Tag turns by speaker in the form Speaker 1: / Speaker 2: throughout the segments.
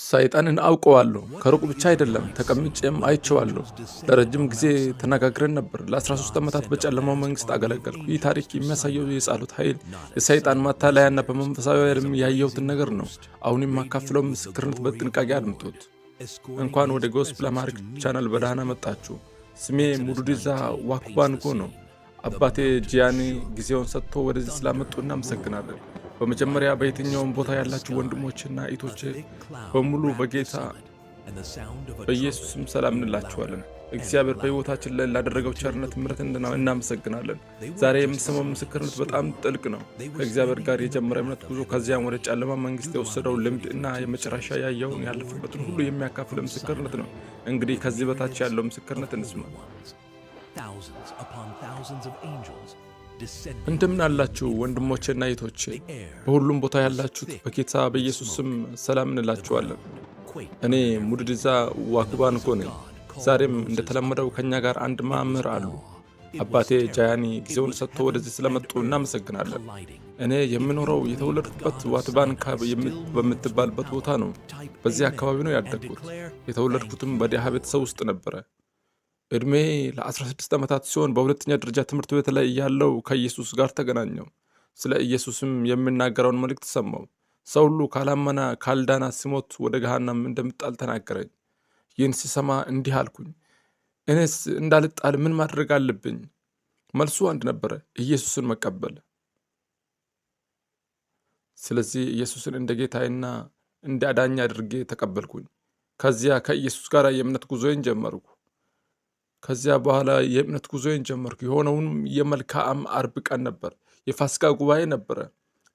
Speaker 1: ሰይጣንን አውቀዋለሁ። ከሩቅ ብቻ አይደለም፣ ተቀምጬም አይቼዋለሁ። ለረጅም ጊዜ ተነጋግረን ነበር። ለ13 ዓመታት በጨለማው መንግሥት አገለገልኩ። ይህ ታሪክ የሚያሳየው የጸሎት ኃይል፣ የሰይጣን ማታለያና በመንፈሳዊ ዓለም ያየሁትን ነገር ነው። አሁን የማካፍለው ምስክርነት በጥንቃቄ አድምጡት። እንኳን ወደ ጎስፕል አማሪክ ቻናል በደህና መጣችሁ። ስሜ ሙዱዲዛ ዋኩባንጎ ነው። አባቴ ጂያኒ ጊዜውን ሰጥቶ ወደዚህ ስላመጡ እናመሰግናለን። በመጀመሪያ በየትኛውም ቦታ ያላችሁ ወንድሞችና እህቶቼ በሙሉ በጌታ በኢየሱስም ሰላም እንላችኋለን። እግዚአብሔር በሕይወታችን ላይ ላደረገው ቸርነት ምሕረት እናመሰግናለን። ዛሬ የምሰማው ምስክርነት በጣም ጥልቅ ነው። ከእግዚአብሔር ጋር የጀመረ እምነት ጉዞ፣ ከዚያም ወደ ጨለማ መንግሥት የወሰደው ልምድ እና የመጨረሻ ያየውን ያለፈበትን ሁሉ የሚያካፍል ምስክርነት ነው። እንግዲህ ከዚህ በታች ያለው ምስክርነት እንስማ። እንደምን አላችሁ ወንድሞቼና እህቶቼ፣ በሁሉም ቦታ ያላችሁት በጌታ በኢየሱስ ስም ሰላም እንላችኋለን። እኔ ሙዱዲዛ ዋኩባንጎ ነኝ። ዛሬም እንደተለመደው ከኛ ጋር አንድ መምህር አሉ። አባቴ ጃያኒ ጊዜውን ሰጥቶ ወደዚህ ስለመጡ እናመሰግናለን። እኔ የምኖረው የተወለድኩበት ዋትባንካ በምትባልበት ቦታ ነው። በዚህ አካባቢ ነው ያደግኩት። የተወለድኩትም በድሃ ቤተሰብ ውስጥ ነበረ። ዕድሜ ለ16 ዓመታት ሲሆን በሁለተኛ ደረጃ ትምህርት ቤት ላይ እያለው ከኢየሱስ ጋር ተገናኘው። ስለ ኢየሱስም የሚናገረውን መልእክት ሰማው። ሰው ሁሉ ካላመና ካልዳና ሲሞት ወደ ገሃነም እንደምጣል ተናገረኝ። ይህን ሲሰማ እንዲህ አልኩኝ፣ እኔስ እንዳልጣል ምን ማድረግ አለብኝ? መልሱ አንድ ነበረ፣ ኢየሱስን መቀበል። ስለዚህ ኢየሱስን እንደ ጌታዬና እንደ አዳኝ አድርጌ ተቀበልኩኝ። ከዚያ ከኢየሱስ ጋር የእምነት ጉዞዬን ጀመርኩ። ከዚያ በኋላ የእምነት ጉዞዬን ጀመርኩ። የሆነውም የመልካም አርብ ቀን ነበር። የፋሲካ ጉባኤ ነበረ።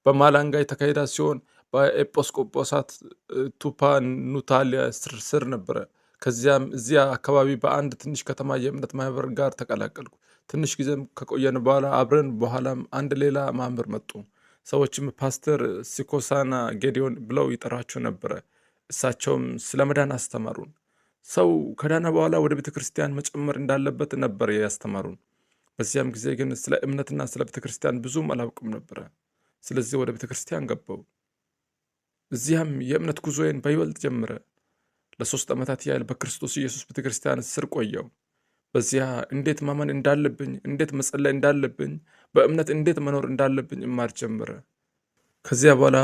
Speaker 1: በማላንጋ የተካሄደ ሲሆን በኤጲስቆጶሳት ቱፓ ኑታሊያ ስር ነበረ። ከዚያም እዚያ አካባቢ በአንድ ትንሽ ከተማ የእምነት ማህበር ጋር ተቀላቀልኩ። ትንሽ ጊዜም ከቆየን በኋላ አብረን በኋላም አንድ ሌላ ማህበር መጡ። ሰዎችም ፓስተር ሲኮሳና ጌዲዮን ብለው ይጠራቸው ነበረ። እሳቸውም ስለ መዳን አስተማሩን። ሰው ከዳነ በኋላ ወደ ቤተ ክርስቲያን መጨመር እንዳለበት ነበር ያስተማሩን። በዚያም ጊዜ ግን ስለ እምነትና ስለ ቤተ ክርስቲያን ብዙም አላውቅም ነበረ። ስለዚህ ወደ ቤተ ክርስቲያን ገባው። እዚያም የእምነት ጉዞዬን በይበልጥ ጀመረ። ለ3 ዓመታት ያህል በክርስቶስ ኢየሱስ ቤተ ክርስቲያን ስር ቆየው። በዚያ እንዴት ማመን እንዳለብኝ፣ እንዴት መጸለይ እንዳለብኝ፣ በእምነት እንዴት መኖር እንዳለብኝ እማር ጀመረ። ከዚያ በኋላ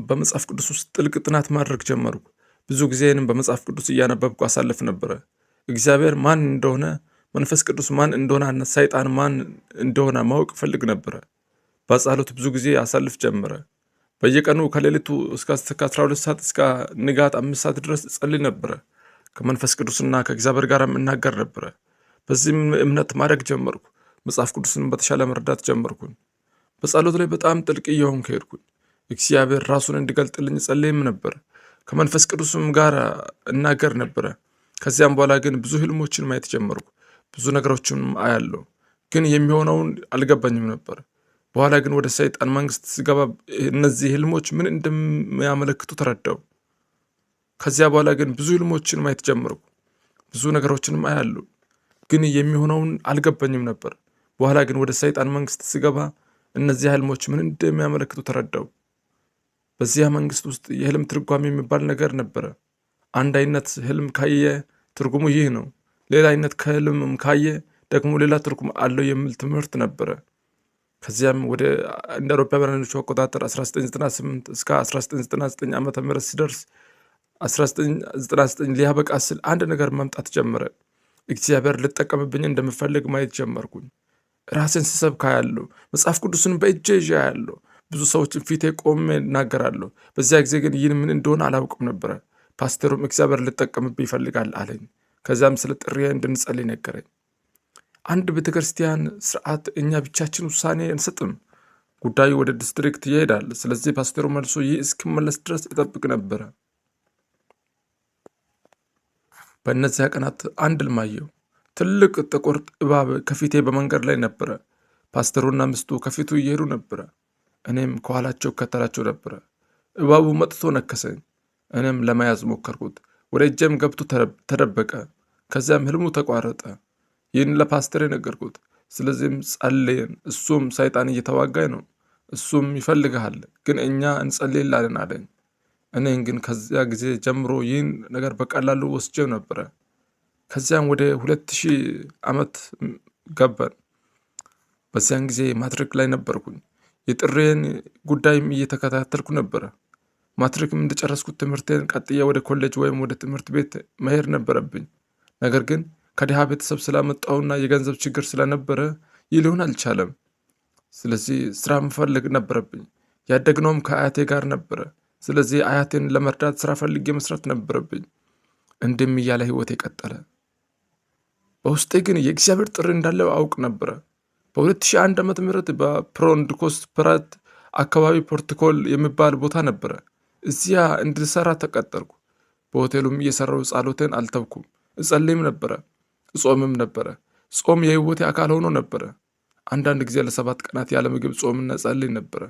Speaker 1: በመጽሐፍ ቅዱስ ውስጥ ጥልቅ ጥናት ማድረግ ጀመርኩ። ብዙ ጊዜንም በመጽሐፍ ቅዱስ እያነበብኩ አሳልፍ ነበረ። እግዚአብሔር ማን እንደሆነ፣ መንፈስ ቅዱስ ማን እንደሆነ፣ ሰይጣን ማን እንደሆነ ማወቅ ፈልግ ነበረ። በጸሎት ብዙ ጊዜ አሳልፍ ጀመረ። በየቀኑ ከሌሊቱ እስከ 12 ሰዓት እስከ ንጋት 5 ሰዓት ድረስ ጸልይ ነበረ። ከመንፈስ ቅዱስና ከእግዚአብሔር ጋር እናገር ነበረ። በዚህም እምነት ማድረግ ጀመርኩ። መጽሐፍ ቅዱስን በተሻለ መረዳት ጀመርኩኝ። በጸሎት ላይ በጣም ጥልቅ እየሆንኩ ሄድኩኝ። እግዚአብሔር ራሱን እንዲገልጥልኝ ጸልይም ነበር። ከመንፈስ ቅዱስም ጋር እናገር ነበረ። ከዚያም በኋላ ግን ብዙ ህልሞችን ማየት ጀመርኩ። ብዙ ነገሮችን አያለሁ፣ ግን የሚሆነውን አልገባኝም ነበር። በኋላ ግን ወደ ሰይጣን መንግስት ስገባ እነዚህ ህልሞች ምን እንደሚያመለክቱ ተረዳው። ከዚያ በኋላ ግን ብዙ ህልሞችን ማየት ጀመርኩ። ብዙ ነገሮችንም አያለሁ፣ ግን የሚሆነውን አልገባኝም ነበር። በኋላ ግን ወደ ሰይጣን መንግስት ስገባ እነዚህ ህልሞች ምን እንደሚያመለክቱ ተረዳው። በዚያ መንግስት ውስጥ የህልም ትርጓሜ የሚባል ነገር ነበረ። አንድ አይነት ህልም ካየ ትርጉሙ ይህ ነው፣ ሌላ አይነት ከህልም ካየ ደግሞ ሌላ ትርጉም አለው የሚል ትምህርት ነበረ። ከዚያም ወደ እንደ አውሮፓውያን አቆጣጠር 1998 እስከ 1999 ዓመተ ምህረት ሲደርስ 1999 ሊያበቃ ስል አንድ ነገር መምጣት ጀመረ። እግዚአብሔር ልጠቀምብኝ እንደምፈልግ ማየት ጀመርኩኝ። ራሴን ስሰብክ አያለሁ። መጽሐፍ ቅዱስን በእጄ ይዤ አያለሁ። ብዙ ሰዎችን ፊቴ ቆሜ እናገራለሁ። በዚያ ጊዜ ግን ይህን ምን እንደሆነ አላውቅም ነበረ። ፓስተሩም እግዚአብሔር ልጠቀምብኝ ይፈልጋል አለኝ። ከዚያም ስለ ጥሪዬ እንድንጸልይ ነገረኝ። አንድ ቤተ ክርስቲያን ስርዓት እኛ ብቻችን ውሳኔ እንሰጥም። ጉዳዩ ወደ ዲስትሪክት ይሄዳል። ስለዚህ ፓስተሩ መልሶ ይህ እስኪመለስ ድረስ ይጠብቅ ነበረ። በእነዚያ ቀናት አንድ ህልም አየሁ። ትልቅ ጥቁር እባብ ከፊቴ በመንገድ ላይ ነበረ። ፓስተሩና ሚስቱ ከፊቱ እየሄዱ ነበረ። እኔም ከኋላቸው እከተላቸው ነበረ። እባቡ መጥቶ ነከሰኝ። እኔም ለመያዝ ሞከርኩት። ወደ እጄም ገብቶ ተደበቀ። ከዚያም ህልሙ ተቋረጠ። ይህን ለፓስተር ነገርኩት። ስለዚህም ጸለየን። እሱም ሰይጣን እየተዋጋኝ ነው፣ እሱም ይፈልግሃል፣ ግን እኛ እንጸልይላለን አለኝ። እኔን ግን ከዚያ ጊዜ ጀምሮ ይህን ነገር በቀላሉ ወስጄው ነበረ። ከዚያም ወደ 2000 ዓመት ገባን። በዚያን ጊዜ ማትሪክ ላይ ነበርኩኝ። የጥሬን ጉዳይም እየተከታተልኩ ነበረ። ማትሪክም እንደጨረስኩት ትምህርቴን ቀጥዬ ወደ ኮሌጅ ወይም ወደ ትምህርት ቤት መሄድ ነበረብኝ። ነገር ግን ከድሃ ቤተሰብ ስላመጣሁና የገንዘብ ችግር ስለነበረ ይህ ሊሆን አልቻለም። ስለዚህ ስራ መፈለግ ነበረብኝ። ያደግነውም ከአያቴ ጋር ነበረ። ስለዚህ አያቴን ለመርዳት ስራ ፈልጌ መስራት ነበረብኝ። እንዲህም እያለ ህይወቴ ቀጠለ። በውስጤ ግን የእግዚአብሔር ጥሪ እንዳለው አውቅ ነበረ። በ2001 ዓመተ ምህረት በፕሮንድኮስት ፕራት አካባቢ ፖርቲኮል የሚባል ቦታ ነበረ። እዚያ እንድሰራ ተቀጠርኩ። በሆቴሉም እየሰራው ጸሎቴን አልተውኩም። እጸልይም ነበረ፣ እጾምም ነበረ። ጾም የህይወቴ አካል ሆኖ ነበረ። አንዳንድ ጊዜ ለ7 ቀናት ያለ ምግብ ጾምና ጸልይ ነበረ።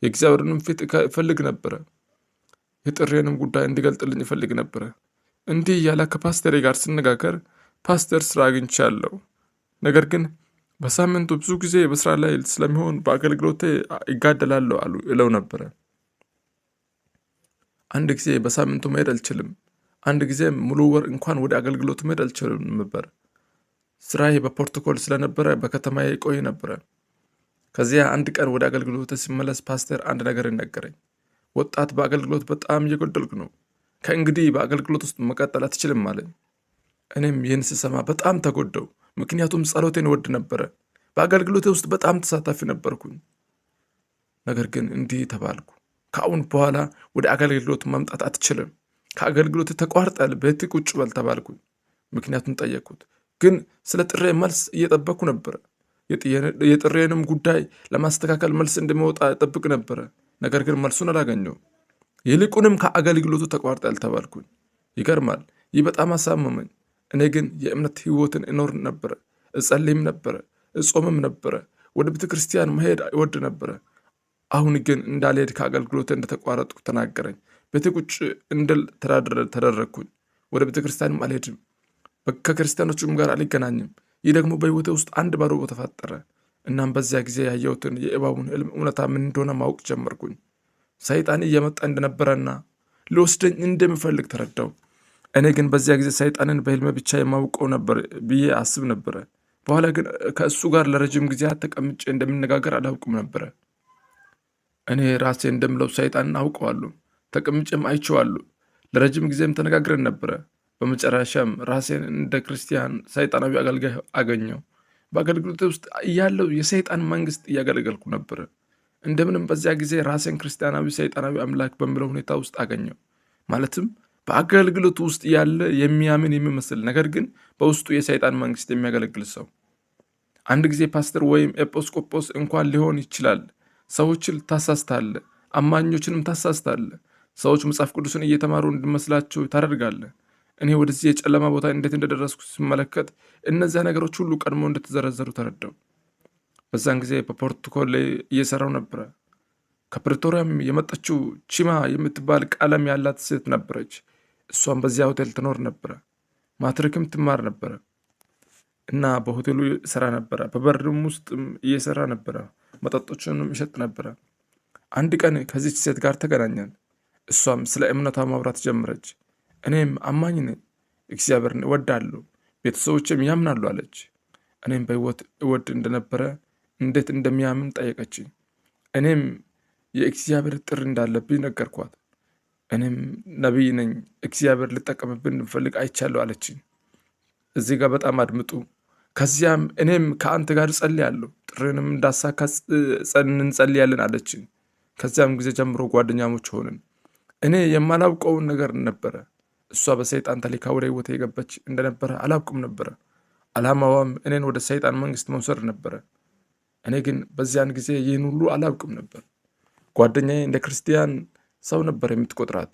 Speaker 1: የእግዚአብሔርንም ፊት እፈልግ ነበረ። የጥሬንም ጉዳይ እንዲገልጥልኝ እፈልግ ነበረ። እንዲህ እያለ ከፓስተሬ ጋር ስነጋገር ፓስተር ስራ አግኝቻለሁ፣ ነገር ግን በሳምንቱ ብዙ ጊዜ በስራ ላይ ስለሚሆን በአገልግሎቴ ይጋደላለሁ እለው ነበረ። አንድ ጊዜ በሳምንቱ መሄድ አልችልም፣ አንድ ጊዜም ሙሉ ወር እንኳን ወደ አገልግሎት መሄድ አልችልም ነበር። ስራዬ በፖርቶኮል ስለነበረ በከተማዬ ቆይ ነበረ። ከዚያ አንድ ቀን ወደ አገልግሎት ሲመለስ ፓስተር አንድ ነገር ነገረኝ። ወጣት በአገልግሎት በጣም እየጎደልክ ነው፣ ከእንግዲህ በአገልግሎት ውስጥ መቀጠል አትችልም አለኝ። እኔም ይህን ስሰማ በጣም ተጎዳው፣ ምክንያቱም ጸሎቴን ወድ ነበረ። በአገልግሎቴ ውስጥ በጣም ተሳታፊ ነበርኩኝ። ነገር ግን እንዲህ ተባልኩ፣ ከአሁን በኋላ ወደ አገልግሎት መምጣት አትችልም፣ ከአገልግሎት ተቋርጠል፣ ቤት ቁጭ በል ተባልኩኝ። ምክንያቱም ጠየቅኩት፣ ግን ስለ ጥሬ መልስ እየጠበቅኩ ነበረ። የጥሬንም ጉዳይ ለማስተካከል መልስ እንደሚወጣ እጠብቅ ነበረ። ነገር ግን መልሱን አላገኘውም። ይልቁንም ከአገልግሎቱ ተቋርጠል ተባልኩኝ። ይገርማል። ይህ በጣም አሳመመኝ። እኔ ግን የእምነት ህይወትን እኖር ነበረ፣ እጸልይም ነበረ፣ እጾምም ነበረ፣ ወደ ቤተ ክርስቲያን መሄድ ይወድ ነበረ። አሁን ግን እንዳልሄድ ከአገልግሎት እንደተቋረጥኩ ተናገረኝ። ቤተ ቁጭ እንድል ተደረግኩኝ። ወደ ቤተ ክርስቲያንም አልሄድም፣ ከክርስቲያኖቹም ጋር አልገናኝም። ይህ ደግሞ በህይወቴ ውስጥ አንድ ባዶ ቦታ ፈጠረ። እናም በዚያ ጊዜ ያየሁትን የእባቡን ህልም እውነታ ምን እንደሆነ ማወቅ ጀመርኩኝ። ሰይጣን እየመጣ እንደነበረና ሊወስደኝ እንደሚፈልግ ተረዳው። እኔ ግን በዚያ ጊዜ ሰይጣንን በህልሜ ብቻ የማውቀው ነበር ብዬ አስብ ነበረ። በኋላ ግን ከእሱ ጋር ለረጅም ጊዜያት ተቀምጬ እንደምነጋገር አላውቅም ነበረ። እኔ ራሴ እንደምለው ሰይጣንን አውቀዋለሁ፣ ተቀምጬም አይቼዋለሁ። ለረጅም ጊዜም ተነጋግረን ነበረ። በመጨረሻም ራሴን እንደ ክርስቲያን ሰይጣናዊ አገልጋይ አገኘው። በአገልግሎት ውስጥ እያለው የሰይጣን መንግስት እያገለገልኩ ነበረ። እንደምንም በዚያ ጊዜ ራሴን ክርስቲያናዊ ሰይጣናዊ አምላክ በሚለው ሁኔታ ውስጥ አገኘው። ማለትም በአገልግሎት ውስጥ ያለ የሚያምን የሚመስል ነገር ግን በውስጡ የሰይጣን መንግስት የሚያገለግል ሰው። አንድ ጊዜ ፓስተር ወይም ኤጲስቆጶስ እንኳን ሊሆን ይችላል። ሰዎችን ታሳስታለህ፣ አማኞችንም ታሳስታለህ። ሰዎች መጽሐፍ ቅዱስን እየተማሩ እንዲመስላቸው ታደርጋለህ። እኔ ወደዚህ የጨለማ ቦታ እንዴት እንደደረስኩ ስመለከት እነዚያ ነገሮች ሁሉ ቀድሞ እንደተዘረዘሩ ተረዳው። በዛን ጊዜ በፖርቱኮል ላይ እየሰራው ነበረ። ከፕሪቶሪያም የመጣችው ቺማ የምትባል ቀለም ያላት ሴት ነበረች። እሷም በዚያ ሆቴል ትኖር ነበረ። ማትሪክም ትማር ነበረ እና በሆቴሉ ይሰራ ነበረ። በበርም ውስጥም እየሰራ ነበረ። መጠጦችንም ይሸጥ ነበረ። አንድ ቀን ከዚች ሴት ጋር ተገናኘን። እሷም ስለ እምነቷ ማውራት ጀመረች። እኔም አማኝ ነኝ፣ እግዚአብሔርን እወዳለሁ፣ ቤተሰቦችም ያምናሉ አለች። እኔም በህይወት እወድ እንደነበረ እንዴት እንደሚያምን ጠየቀችኝ። እኔም የእግዚአብሔር ጥሪ እንዳለብኝ ነገርኳት። እኔም ነቢይ ነኝ፣ እግዚአብሔር ልጠቀምብን እንፈልግ አይቻለሁ አለችኝ። እዚህ ጋር በጣም አድምጡ። ከዚያም እኔም ከአንተ ጋር እጸልያለሁ፣ ጥሪንም እንዳሳካ እንጸልያለን አለችኝ። ከዚያም ጊዜ ጀምሮ ጓደኛሞች ሆንን። እኔ የማላውቀውን ነገር ነበረ። እሷ በሰይጣን ተልካ ወደ ህይወቴ የገባች እንደነበረ አላውቅም ነበረ። ዓላማዋም እኔን ወደ ሰይጣን መንግስት መውሰድ ነበረ። እኔ ግን በዚያን ጊዜ ይህን ሁሉ አላውቅም ነበር። ጓደኛዬ እንደ ክርስቲያን ሰው ነበር የምትቆጥራት።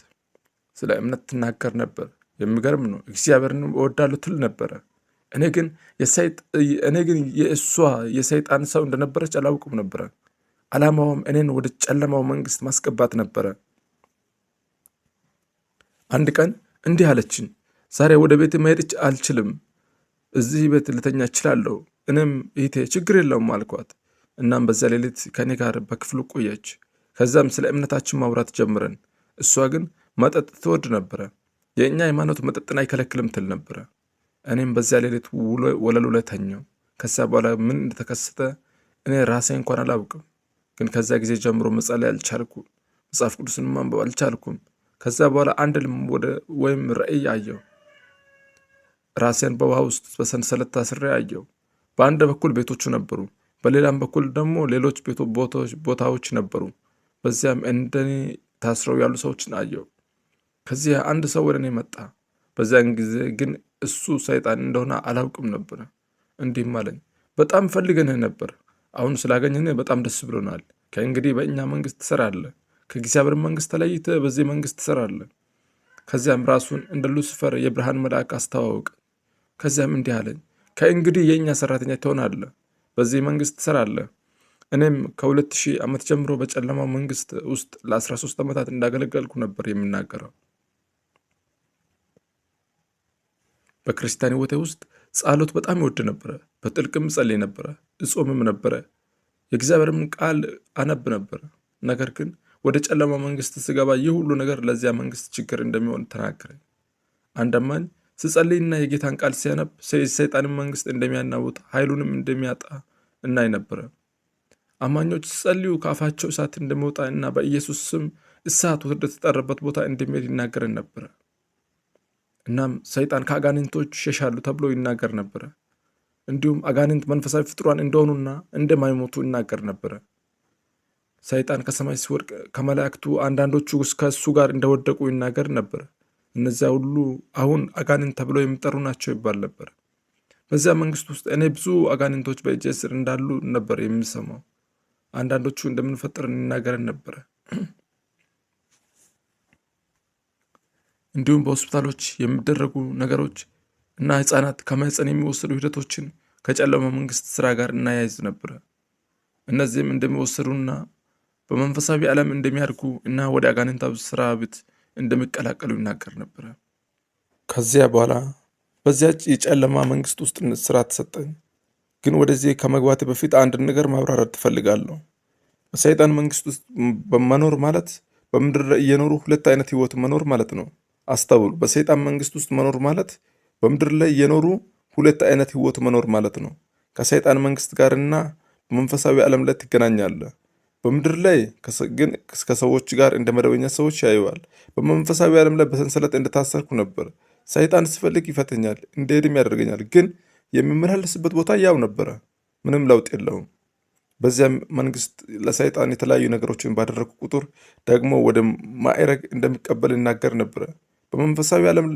Speaker 1: ስለ እምነት ትናገር ነበር። የሚገርም ነው። እግዚአብሔርን እወዳለሁ ትል ነበረ። እኔ ግን የእሷ የሰይጣን ሰው እንደነበረች አላውቅም ነበረ። ዓላማዋም እኔን ወደ ጨለማው መንግስት ማስገባት ነበረ። አንድ ቀን እንዲህ አለችኝ፣ ዛሬ ወደ ቤት መሄድ አልችልም፣ እዚህ ቤት ልተኛ እችላለሁ። እኔም እህቴ ችግር የለውም አልኳት። እናም በዚያ ሌሊት ከኔ ጋር በክፍሉ ቆየች። ከዛም ስለ እምነታችን ማውራት ጀምረን እሷ ግን መጠጥ ትወድ ነበረ። የእኛ ሃይማኖት መጠጥን አይከለክልም ትል ነበረ። እኔም በዚያ ሌሊት ወለሉ ላይ ተኛው። ከዚያ በኋላ ምን እንደተከሰተ እኔ ራሴ እንኳን አላውቅም። ግን ከዚያ ጊዜ ጀምሮ መጸለይ አልቻልኩም። መጽሐፍ ቅዱስን ማንበብ አልቻልኩም። ከዚያ በኋላ አንድ ወይም ራእይ አየሁ። ራሴን በውሃ ውስጥ በሰንሰለት ታስሬ አየሁ። በአንድ በኩል ቤቶቹ ነበሩ፣ በሌላም በኩል ደግሞ ሌሎች ቦታዎች ነበሩ። በዚያም እንደኔ ታስረው ያሉ ሰዎችን አየሁ። ከዚያ አንድ ሰው ወደ እኔ መጣ። በዚያን ጊዜ ግን እሱ ሰይጣን እንደሆነ አላውቅም ነበረ። እንዲህም አለኝ፣ በጣም ፈልገንህ ነበር። አሁን ስላገኘንህ በጣም ደስ ብሎናል። ከእንግዲህ በእኛ መንግስት ትሰራለህ። ከእግዚአብሔር መንግስት ተለይተህ በዚህ መንግስት ትሰራለህ። ከዚያም ራሱን እንደ ሉሲፈር የብርሃን መልአክ አስተዋወቀ። ከዚያም እንዲህ አለኝ፣ ከእንግዲህ የእኛ ሰራተኛ ትሆናለህ፣ በዚህ መንግስት ትሰራለህ። እኔም ከ2000 ዓመት ጀምሮ በጨለማው መንግስት ውስጥ ለ13 ዓመታት እንዳገለገልኩ ነበር የሚናገረው። በክርስቲያን ሕይወቴ ውስጥ ጸሎት በጣም ይወድ ነበረ። በጥልቅም ጸልይ ነበረ፣ እጾምም ነበረ፣ የእግዚአብሔርም ቃል አነብ ነበረ። ነገር ግን ወደ ጨለማ መንግስት ስገባ ይህ ሁሉ ነገር ለዚያ መንግስት ችግር እንደሚሆን ተናገረኝ። አንድ አማኝ ስጸልይና የጌታን ቃል ሲያነብ ሰይጣንን መንግስት እንደሚያናውጥ ኃይሉንም እንደሚያጣ እናይ ነበረ። አማኞች ሲጸልዩ ከአፋቸው እሳት እንደሚወጣ እና በኢየሱስ ስም እሳት ወደ ተጠራበት ቦታ እንደሚሄድ ይናገረን ነበረ። እናም ሰይጣን ከአጋንንቶች ይሸሻሉ ተብሎ ይናገር ነበረ። እንዲሁም አጋንንት መንፈሳዊ ፍጥሯን እንደሆኑና እንደማይሞቱ ይናገር ነበረ። ሰይጣን ከሰማይ ሲወድቅ ከመላእክቱ አንዳንዶቹ ከእሱ ጋር እንደወደቁ ይናገር ነበር። እነዚያ ሁሉ አሁን አጋንንት ተብለው የሚጠሩ ናቸው ይባል ነበር። በዚያ መንግስት ውስጥ እኔ ብዙ አጋንንቶች በእጄ ስር እንዳሉ ነበር የሚሰማው። አንዳንዶቹ እንደምንፈጥር ይናገረን ነበረ። እንዲሁም በሆስፒታሎች የሚደረጉ ነገሮች እና ህፃናት ከማህፀን የሚወሰዱ ሂደቶችን ከጨለማ መንግስት ስራ ጋር እናያይዝ ነበረ። እነዚህም እንደሚወሰዱና በመንፈሳዊ ዓለም እንደሚያድጉ እና ወደ አጋንንታዊ ስራ ቤት እንደሚቀላቀሉ ይናገር ነበረ። ከዚያ በኋላ በዚያች የጨለማ መንግስት ውስጥ ስራ ተሰጠኝ። ግን ወደዚህ ከመግባቴ በፊት አንድ ነገር ማብራራት ትፈልጋለሁ። በሰይጣን መንግስት ውስጥ በመኖር ማለት በምድር ላይ እየኖሩ ሁለት አይነት ህይወት መኖር ማለት ነው። አስተውሉ። በሰይጣን መንግስት ውስጥ መኖር ማለት በምድር ላይ እየኖሩ ሁለት አይነት ህይወት መኖር ማለት ነው። ከሰይጣን መንግስት ጋርና በመንፈሳዊ ዓለም ላይ ትገናኛለህ። በምድር ላይ ግን ከሰዎች ጋር እንደ መደበኛ ሰዎች ያዩዋል። በመንፈሳዊ ዓለም ላይ በሰንሰለት እንደታሰርኩ ነበር። ሰይጣን ሲፈልግ ይፈተኛል፣ እንደሄድም ያደርገኛል። ግን የሚመላለስበት ቦታ ያው ነበረ። ምንም ለውጥ የለውም። በዚያም መንግስት ለሰይጣን የተለያዩ ነገሮችን ባደረጉ ቁጥር ደግሞ ወደ ማዕረግ እንደሚቀበል ይናገር ነበረ። በመንፈሳዊ ዓለም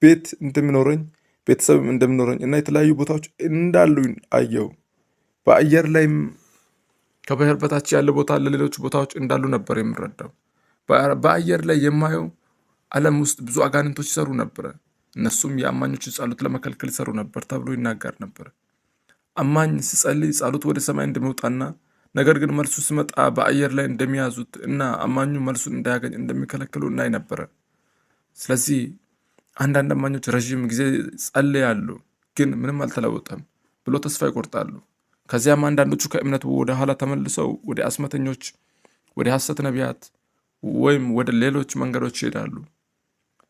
Speaker 1: ቤት እንደሚኖረኝ ቤተሰብም እንደሚኖረኝ እና የተለያዩ ቦታዎች እንዳሉ አየው። በአየር ላይም ከባህር በታች ያለ ቦታ ለሌሎች ቦታዎች እንዳሉ ነበር የምረዳው። በአየር ላይ የማየው ዓለም ውስጥ ብዙ አጋንንቶች ይሰሩ ነበረ። እነሱም የአማኞችን ጸሎት ለመከልከል ይሰሩ ነበር ተብሎ ይናገር ነበር። አማኝ ሲጸልይ ጸሎት ወደ ሰማይ እንደሚወጣና ነገር ግን መልሱ ሲመጣ በአየር ላይ እንደሚያዙት እና አማኙ መልሱን እንዳያገኝ እንደሚከለክሉ እናይ ነበረ። ስለዚህ አንዳንድ አማኞች ረዥም ጊዜ ጸልያሉ፣ ግን ምንም አልተለወጠም ብሎ ተስፋ ይቆርጣሉ። ከዚያም አንዳንዶቹ ከእምነት ወደ ኋላ ተመልሰው ወደ አስመተኞች፣ ወደ ሐሰት ነቢያት ወይም ወደ ሌሎች መንገዶች ይሄዳሉ።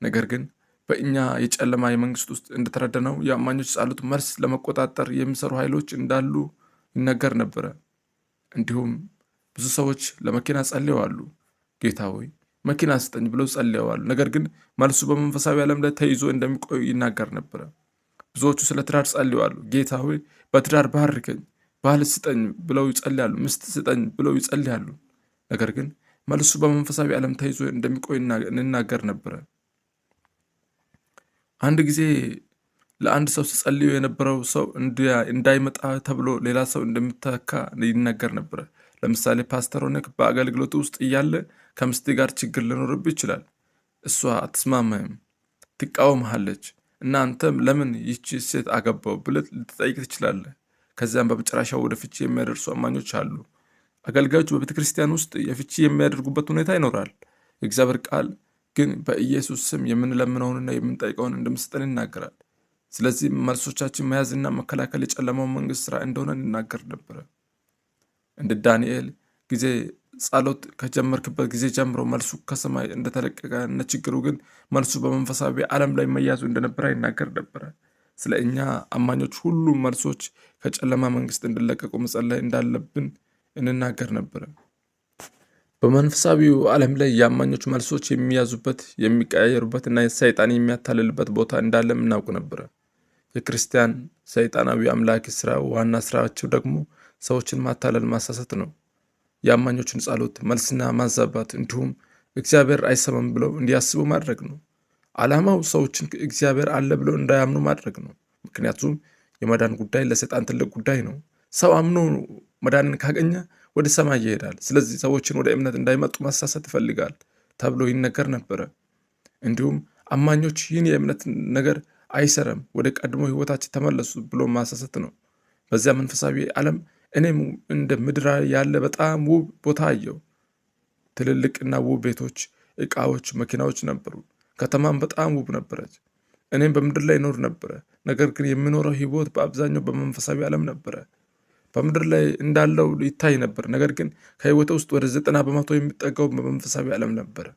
Speaker 1: ነገር ግን በእኛ የጨለማ የመንግስት ውስጥ እንደተረዳነው የአማኞች ጸሎት መልስ ለመቆጣጠር የሚሰሩ ኃይሎች እንዳሉ ይነገር ነበረ። እንዲሁም ብዙ ሰዎች ለመኪና ጸልየዋሉ። ጌታ ሆይ መኪና ስጠኝ ብለው ጸልየዋሉ። ነገር ግን መልሱ በመንፈሳዊ ዓለም ላይ ተይዞ እንደሚቆይ ይናገር ነበረ። ብዙዎቹ ስለ ትዳር ጸልየዋሉ። ጌታ ሆይ በትዳር ባርከኝ፣ ባል ስጠኝ ብለው ይጸልያሉ። ሚስት ስጠኝ ብለው ይጸልያሉ። ነገር ግን መልሱ በመንፈሳዊ ዓለም ተይዞ እንደሚቆይ ይናገር ነበረ። አንድ ጊዜ ለአንድ ሰው ሲጸልዩ የነበረው ሰው እንዳይመጣ ተብሎ ሌላ ሰው እንደሚተካ ይናገር ነበረ። ለምሳሌ ፓስተር ሆነክ በአገልግሎት ውስጥ እያለ ከምስት ጋር ችግር ሊኖርብህ ይችላል። እሷ አትስማማህም፣ ትቃወምሃለች እና አንተም ለምን ይቺ ሴት አገባው ብለህ ልትጠይቅ ትችላለህ። ከዚያም በመጨረሻው ወደ ፍቺ የሚያደርሱ አማኞች አሉ። አገልጋዮች በቤተ ክርስቲያን ውስጥ የፍቺ የሚያደርጉበት ሁኔታ ይኖራል። የእግዚአብሔር ቃል ግን በኢየሱስ ስም የምንለምነውንና የምንጠይቀውን እንደምስጠን ይናገራል። ስለዚህ መልሶቻችን መያዝና መከላከል የጨለማው መንግስት ስራ እንደሆነ ይናገር ነበረ። እንደ ዳንኤል ጊዜ ጸሎት ከጀመርክበት ጊዜ ጀምሮ መልሱ ከሰማይ እንደተለቀቀ እና ችግሩ ግን መልሱ በመንፈሳዊ ዓለም ላይ መያዙ እንደነበረ ይናገር ነበረ። ስለ እኛ አማኞች ሁሉም መልሶች ከጨለማ መንግስት እንዲለቀቁ መጸለይ እንዳለብን እንናገር ነበረ። በመንፈሳዊው ዓለም ላይ የአማኞች መልሶች የሚያዙበት የሚቀያየሩበት እና ሰይጣን የሚያታልልበት ቦታ እንዳለም እናውቅ ነበረ። የክርስቲያን ሰይጣናዊ አምላኪ ስራ ዋና ስራቸው ደግሞ ሰዎችን ማታለል፣ ማሳሳት ነው። የአማኞችን ጸሎት መልስና ማዛባት እንዲሁም እግዚአብሔር አይሰማም ብለው እንዲያስቡ ማድረግ ነው። ዓላማው ሰዎችን እግዚአብሔር አለ ብለው እንዳያምኑ ማድረግ ነው። ምክንያቱም የመዳን ጉዳይ ለሰይጣን ትልቅ ጉዳይ ነው። ሰው አምኖ መዳንን ካገኘ ወደ ሰማይ ይሄዳል። ስለዚህ ሰዎችን ወደ እምነት እንዳይመጡ ማሳሳት ይፈልጋል ተብሎ ይነገር ነበረ። እንዲሁም አማኞች ይህን የእምነት ነገር አይሰራም፣ ወደ ቀድሞ ህይወታችን ተመለሱ ብሎ ማሳሳት ነው። በዚያ መንፈሳዊ ዓለም እኔም እንደ ምድር ያለ በጣም ውብ ቦታ አየው። ትልልቅና ውብ ቤቶች፣ ዕቃዎች፣ መኪናዎች ነበሩ። ከተማም በጣም ውብ ነበረች። እኔም በምድር ላይ ይኖር ነበረ። ነገር ግን የሚኖረው ህይወት በአብዛኛው በመንፈሳዊ ዓለም ነበረ። በምድር ላይ እንዳለው ይታይ ነበር። ነገር ግን ከህይወቴ ውስጥ ወደ 90% የሚጠጋው በመንፈሳዊ ዓለም ነበረ።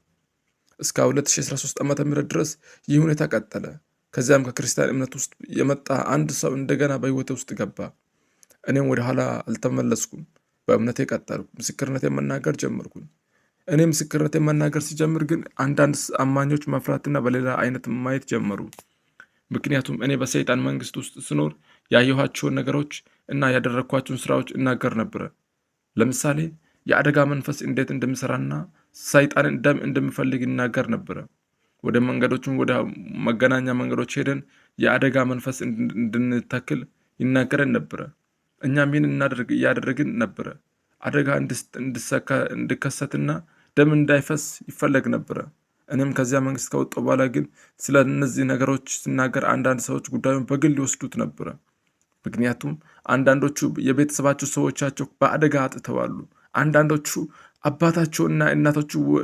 Speaker 1: እስከ 2013 ዓ.ም ድረስ ይህ ሁኔታ ቀጠለ። ከዚያም ከክርስቲያን እምነት ውስጥ የመጣ አንድ ሰው እንደገና በህይወቴ ውስጥ ገባ። እኔም ወደ ኋላ አልተመለስኩም። በእምነቴ ቀጠልኩ። ምስክርነቴን መናገር ጀመርኩኝ። እኔ ምስክርነቴን መናገር ሲጀምር ግን አንዳንድ አማኞች መፍራትና በሌላ አይነት ማየት ጀመሩ። ምክንያቱም እኔ በሰይጣን መንግስት ውስጥ ስኖር ያየኋቸውን ነገሮች እና ያደረግኳቸውን ስራዎች እናገር ነበረ። ለምሳሌ የአደጋ መንፈስ እንዴት እንደሚሰራና ሰይጣንን ደም እንደሚፈልግ ይናገር ነበረ። ወደ መንገዶችም ወደ መገናኛ መንገዶች ሄደን የአደጋ መንፈስ እንድንተክል ይናገረን ነበረ። እኛም ይህን እያደረግን ነበረ። አደጋ እንዲከሰትና ደም እንዳይፈስ ይፈለግ ነበረ። እኔም ከዚያ መንግስት ከወጣሁ በኋላ ግን ስለ እነዚህ ነገሮች ስናገር አንዳንድ ሰዎች ጉዳዩን በግል ይወስዱት ነበረ። ምክንያቱም አንዳንዶቹ የቤተሰባቸው ሰዎቻቸው በአደጋ አጥተዋሉ። አንዳንዶቹ አባታቸውና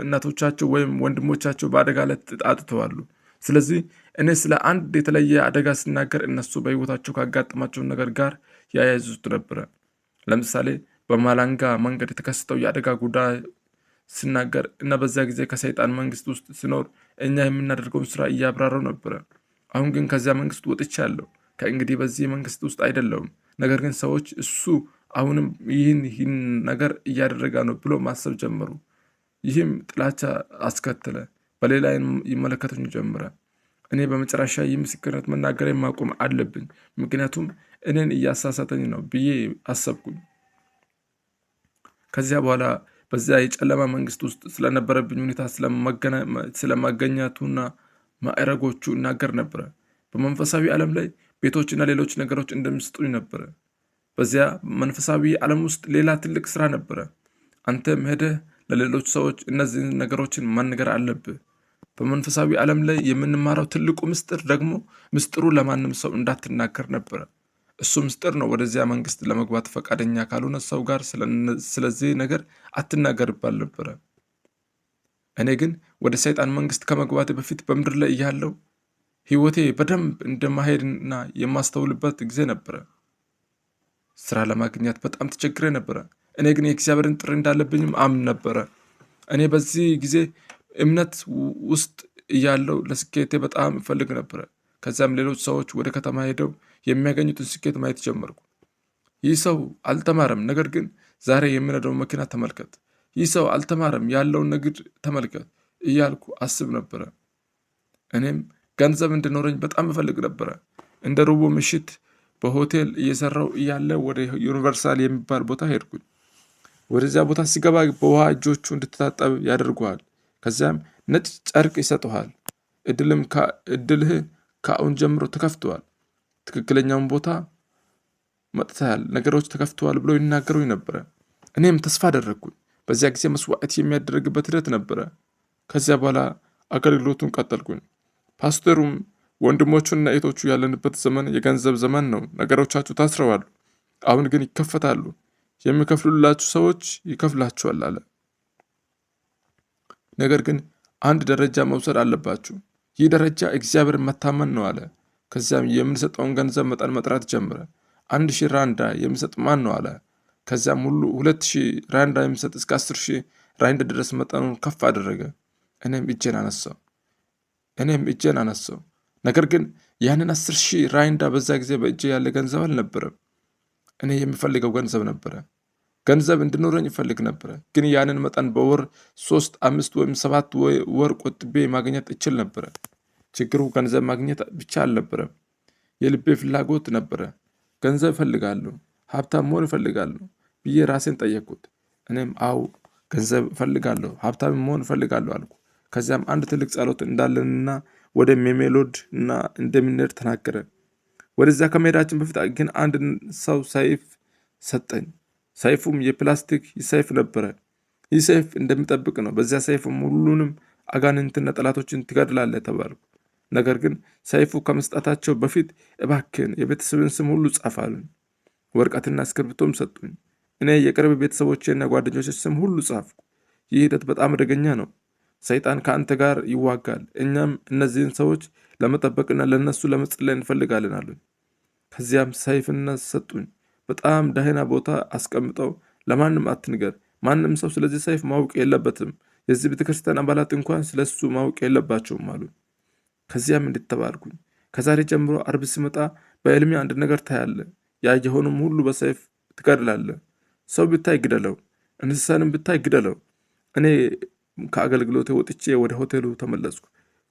Speaker 1: እናቶቻቸው ወይም ወንድሞቻቸው በአደጋ ላይ አጥተዋሉ። ስለዚህ እኔ ስለ አንድ የተለየ አደጋ ስናገር እነሱ በህይወታቸው ካጋጠማቸው ነገር ጋር ያያይዙት ነበረ። ለምሳሌ በማላንጋ መንገድ የተከሰተው የአደጋ ጉዳይ ስናገር እና በዚያ ጊዜ ከሰይጣን መንግስት ውስጥ ሲኖር እኛ የምናደርገውን ስራ እያብራራው ነበረ። አሁን ግን ከዚያ መንግስት ወጥቻለሁ። ከእንግዲህ በዚህ መንግስት ውስጥ አይደለሁም። ነገር ግን ሰዎች እሱ አሁንም ይህን ነገር እያደረገ ነው ብሎ ማሰብ ጀመሩ። ይህም ጥላቻ አስከተለ። በሌላ ይመለከቱኝ ጀመረ። እኔ በመጨረሻ ይህ ምስክርነት መናገር ማቆም አለብኝ፣ ምክንያቱም እኔን እያሳሳተኝ ነው ብዬ አሰብኩኝ። ከዚያ በኋላ በዚያ የጨለማ መንግስት ውስጥ ስለነበረብኝ ሁኔታ ስለማገኘቱና ማዕረጎቹ እናገር ነበረ። በመንፈሳዊ ዓለም ላይ ቤቶችና ሌሎች ነገሮች እንደሚሰጡኝ ነበረ። በዚያ መንፈሳዊ ዓለም ውስጥ ሌላ ትልቅ ስራ ነበረ። አንተም ሄደህ ለሌሎች ሰዎች እነዚህን ነገሮችን ማንገር አለብህ። በመንፈሳዊ ዓለም ላይ የምንማረው ትልቁ ምስጢር ደግሞ ምስጢሩ ለማንም ሰው እንዳትናገር ነበረ። እሱ ምስጢር ነው። ወደዚያ መንግስት ለመግባት ፈቃደኛ ካልሆነ ሰው ጋር ስለዚህ ነገር አትናገር ይባል ነበረ። እኔ ግን ወደ ሰይጣን መንግስት ከመግባቴ በፊት በምድር ላይ እያለሁ ህይወቴ በደንብ እንደማሄድና የማስተውልበት ጊዜ ነበረ። ስራ ለማግኘት በጣም ተቸግሬ ነበረ። እኔ ግን የእግዚአብሔርን ጥሪ እንዳለብኝም አምን ነበረ። እኔ በዚህ ጊዜ እምነት ውስጥ እያለው ለስኬቴ በጣም እፈልግ ነበረ። ከዚያም ሌሎች ሰዎች ወደ ከተማ ሄደው የሚያገኙትን ስኬት ማየት ጀመርኩ። ይህ ሰው አልተማረም፣ ነገር ግን ዛሬ የሚነዳውን መኪና ተመልከት። ይህ ሰው አልተማረም፣ ያለውን ንግድ ተመልከት እያልኩ አስብ ነበረ። እኔም ገንዘብ እንዲኖረኝ በጣም እፈልግ ነበረ። እንደ ሩቡ ምሽት በሆቴል እየሰራው እያለ ወደ ዩኒቨርሳል የሚባል ቦታ ሄድኩኝ። ወደዚያ ቦታ ሲገባ በውሃ እጆቹ እንድትታጠብ ያደርጉሃል። ከዚያም ነጭ ጨርቅ ይሰጡሃል። እድልህ ከአሁን ጀምሮ ተከፍተዋል። ትክክለኛውን ቦታ መጥተሃል፣ ነገሮች ተከፍተዋል ብሎ ይናገሩኝ ነበረ። እኔም ተስፋ አደረግኩኝ። በዚያ ጊዜ መስዋዕት የሚያደርግበት ሂደት ነበረ። ከዚያ በኋላ አገልግሎቱን ቀጠልኩኝ። ፓስተሩም ወንድሞቹና እህቶቹ ያለንበት ዘመን የገንዘብ ዘመን ነው። ነገሮቻችሁ ታስረዋል፣ አሁን ግን ይከፈታሉ። የሚከፍሉላችሁ ሰዎች ይከፍላችኋል አለ። ነገር ግን አንድ ደረጃ መውሰድ አለባችሁ። ይህ ደረጃ እግዚአብሔር መታመን ነው አለ። ከዚያም የምንሰጠውን ገንዘብ መጠን መጥራት ጀመረ። 1000 ራንዳ የሚሰጥ ማን ነው አለ። ከዚያም ሁሉ 2000 ራንዳ የሚሰጥ እስከ 10,000 ራንድ ድረስ መጠኑን ከፍ አደረገ። እኔም እጄን አነሳው። ነገር ግን ያንን 10,000 ራንዳ በዛ ጊዜ በእጄ ያለ ገንዘብ አልነበረም። እኔ የሚፈልገው ገንዘብ ነበረ። ገንዘብ እንድኖረኝ ይፈልግ ነበረ። ግን ያንን መጠን በወር 3፣ 5 ወይም 7 ወር ቆጥቤ ማግኘት እችል ነበረ። ችግሩ ገንዘብ ማግኘት ብቻ አልነበረም። የልቤ ፍላጎት ነበረ። ገንዘብ እፈልጋለሁ፣ ሀብታም መሆን እፈልጋለሁ ብዬ ራሴን ጠየቅኩት። እኔም አዎ ገንዘብ እፈልጋለሁ፣ ሀብታም መሆን እፈልጋለሁ አልኩ። ከዚያም አንድ ትልቅ ጸሎት እንዳለንና ወደ ሜሜሎድ እና እንደምንሄድ ተናገረ። ወደዚያ ከመሄዳችን በፊት ግን አንድ ሰው ሰይፍ ሰጠኝ። ሰይፉም የፕላስቲክ ሰይፍ ነበረ። ይህ ሰይፍ እንደሚጠብቅ ነው። በዚያ ሰይፍም ሁሉንም አጋንንትና ጠላቶችን ትገድላለህ ተባልኩ። ነገር ግን ሰይፉ ከመስጠታቸው በፊት እባክህን የቤተሰብን ስም ሁሉ ጻፍ አሉኝ። ወረቀትና እስክርቢቶም ሰጡኝ። እኔ የቅርብ ቤተሰቦቼና ጓደኞቼ ስም ሁሉ ጻፍኩ። ይህ ሂደት በጣም አደገኛ ነው። ሰይጣን ከአንተ ጋር ይዋጋል። እኛም እነዚህን ሰዎች ለመጠበቅና ለነሱ ለመጸለይ እንፈልጋለን አሉኝ። ከዚያም ሰይፍና ሰጡኝ። በጣም ደህና ቦታ አስቀምጠው ለማንም አትንገር፣ ማንም ሰው ስለዚህ ሰይፍ ማወቅ የለበትም፣ የዚህ ቤተክርስቲያን አባላት እንኳን ስለሱ ማወቅ የለባቸውም አሉ። ከዚያም እንድተባልኩኝ ከዛሬ ጀምሮ አርብ ሲመጣ በሕልሜ አንድ ነገር ታያለ። ያየሆኑም ሁሉ በሰይፍ ትገድላለ። ሰው ብታይ ግደለው፣ እንስሳንም ብታይ ግደለው። እኔ ከአገልግሎቴ ወጥቼ ወደ ሆቴሉ ተመለስኩ።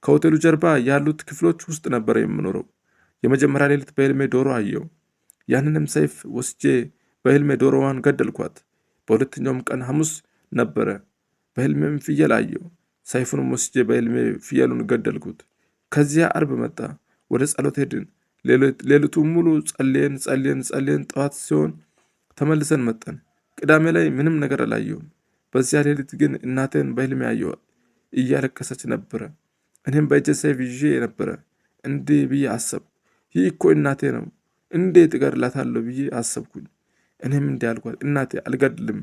Speaker 1: ከሆቴሉ ጀርባ ያሉት ክፍሎች ውስጥ ነበረ የምኖረው። የመጀመሪያ ሌሊት በሕልሜ ዶሮ አየው። ያንንም ሰይፍ ወስጄ በሕልሜ ዶሮዋን ገደልኳት። በሁለተኛውም ቀን ሐሙስ ነበረ። በሕልሜም ፍየል አየው። ሰይፉንም ወስጄ በሕልሜ ፍየሉን ገደልኩት። ከዚያ አርብ መጣ። ወደ ጸሎት ሄድን። ሌሊቱን ሙሉ ጸልየን ጠዋት ሲሆን ተመልሰን መጣን። ቅዳሜ ላይ ምንም ነገር አላየውም። በዚያ ሌሊት ግን እናቴን በሕልሜ አየኋት። እያለቀሰች ነበረ። እኔም በእጄ ሰይፍ ይዤ ነበረ። እንዲህ ብዬ አሰብኩ፣ ይህ እኮ እናቴ ነው፣ እንዴት እገድላታለሁ ብዬ አሰብኩኝ። እኔም እንዲህ አልኳት፣ እናቴ አልገድልም፣